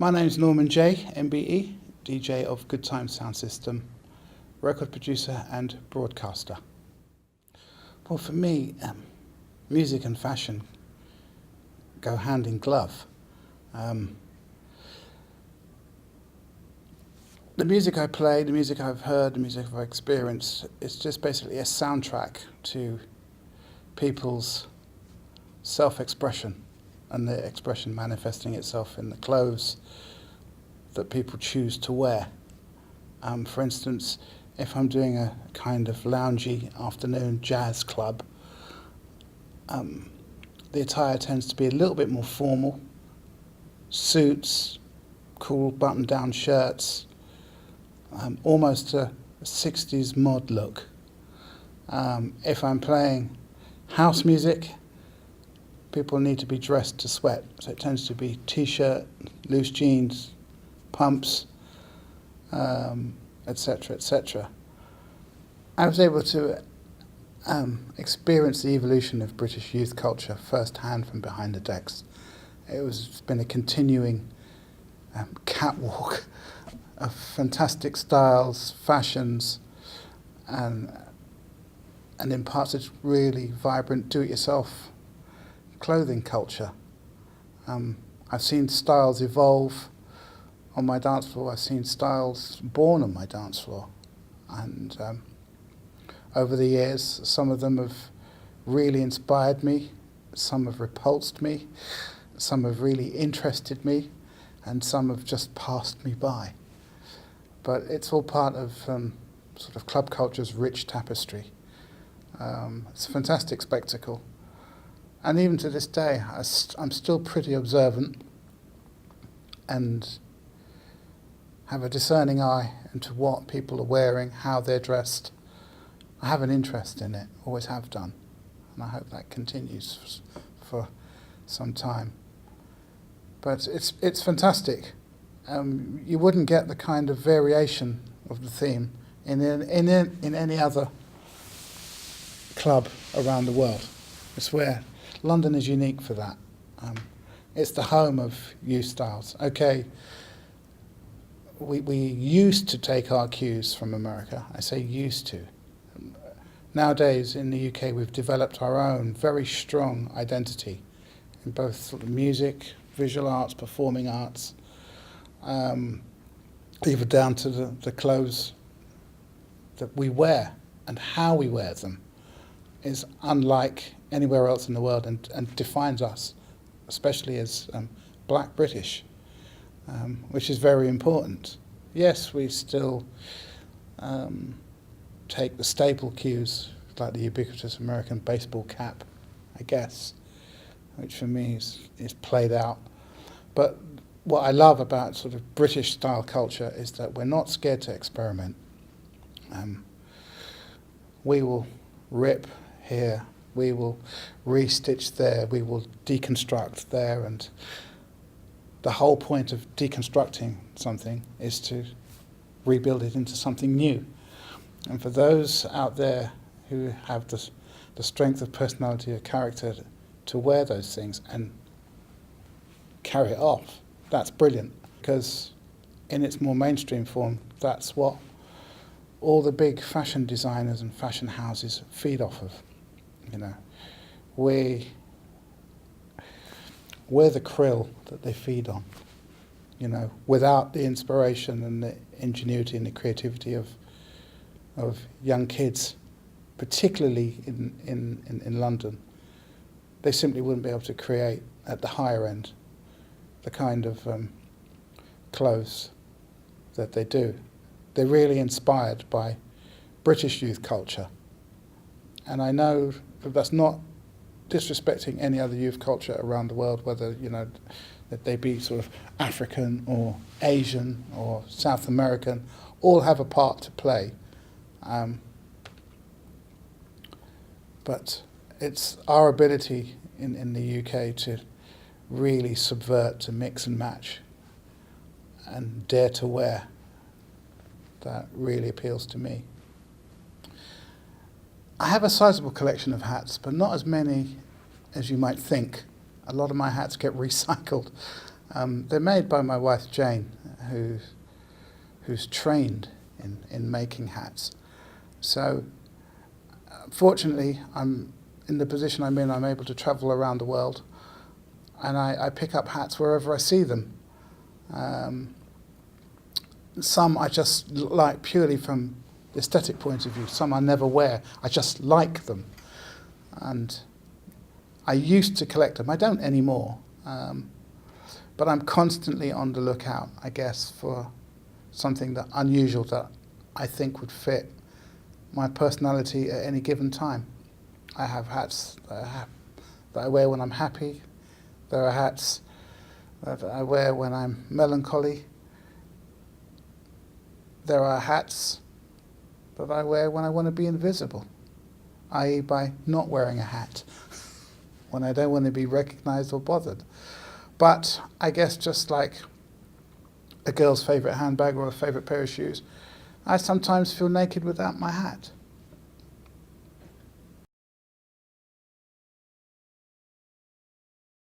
My name's Norman J, MBE, DJ of Good Time Sound System, record producer and broadcaster. Well, for me, music and fashion go hand in glove. The music I play, the music I've heard, the music I've experienced, is just basically a soundtrack to people's self-expression and the expression manifesting itself in the clothes that people choose to wear. For instance, if I'm doing a kind of loungy afternoon jazz club, the attire tends to be a little bit more formal. Suits, cool button-down shirts, almost a 60s mod look. If I'm playing house music, people need to be dressed to sweat, so it tends to be t-shirt, loose jeans, pumps, etc., etc. I was able to experience the evolution of British youth culture firsthand from behind the decks. It's been a continuing catwalk of fantastic styles, fashions, and in parts it's really vibrant do-it-yourself clothing culture. I've seen styles evolve on my dance floor. I've seen styles born on my dance floor. And over the years, some of them have really inspired me, some have repulsed me, some have really interested me, and some have just passed me by. But it's all part of sort of club culture's rich tapestry. It's a fantastic spectacle. And even to this day, I'm still pretty observant and have a discerning eye into what people are wearing, how they're dressed. I have an interest in it, always have done, and I hope that continues for some time. But it's fantastic. You wouldn't get the kind of variation of the theme in any other club around the world. It's where London is unique for that. It's the home of youth styles. Okay, we used to take our cues from America. I say used to. Nowadays in the UK we've developed our own very strong identity in both sort of music, visual arts, performing arts, even down to the clothes that we wear and how we wear them is unlike anywhere else in the world and defines us, especially as black British, which is very important. Yes, we still take the staple cues, like the ubiquitous American baseball cap, I guess, which for me is played out. But what I love about sort of British style culture is that we're not scared to experiment. We will rip here, we will restitch there, we will deconstruct there, and the whole point of deconstructing something is to rebuild it into something new. And for those out there who have the strength of personality or character to wear those things and carry it off, that's brilliant, because in its more mainstream form, that's what all the big fashion designers and fashion houses feed off of. You know, we're the krill that they feed on. You know, without the inspiration and the ingenuity and the creativity of young kids, particularly in London, they simply wouldn't be able to create at the higher end the kind of clothes that they do. They're really inspired by British youth culture. And I know that that's not disrespecting any other youth culture around the world, whether, you know, that they be sort of African or Asian or South American, all have a part to play. But it's our ability in the UK to really subvert, to mix and match and dare to wear that really appeals to me. I have a sizable collection of hats, but not as many as you might think. A lot of my hats get recycled. They're made by my wife Jane, who's trained in making hats. So fortunately, I'm in the position I'm in. I'm able to travel around the world, and I pick up hats wherever I see them. Some I just like purely from the aesthetic point of view. Some I never wear. I just like them. And I used to collect them. I don't anymore. But I'm constantly on the lookout, I guess, for something that unusual that I think would fit my personality at any given time. I have hats that I wear when I'm happy. There are hats that I wear when I'm melancholy. There are hats that I wear when I want to be invisible, i.e. by not wearing a hat, when I don't want to be recognised or bothered. But I guess just like a girl's favourite handbag or a favourite pair of shoes, I sometimes feel naked without my hat.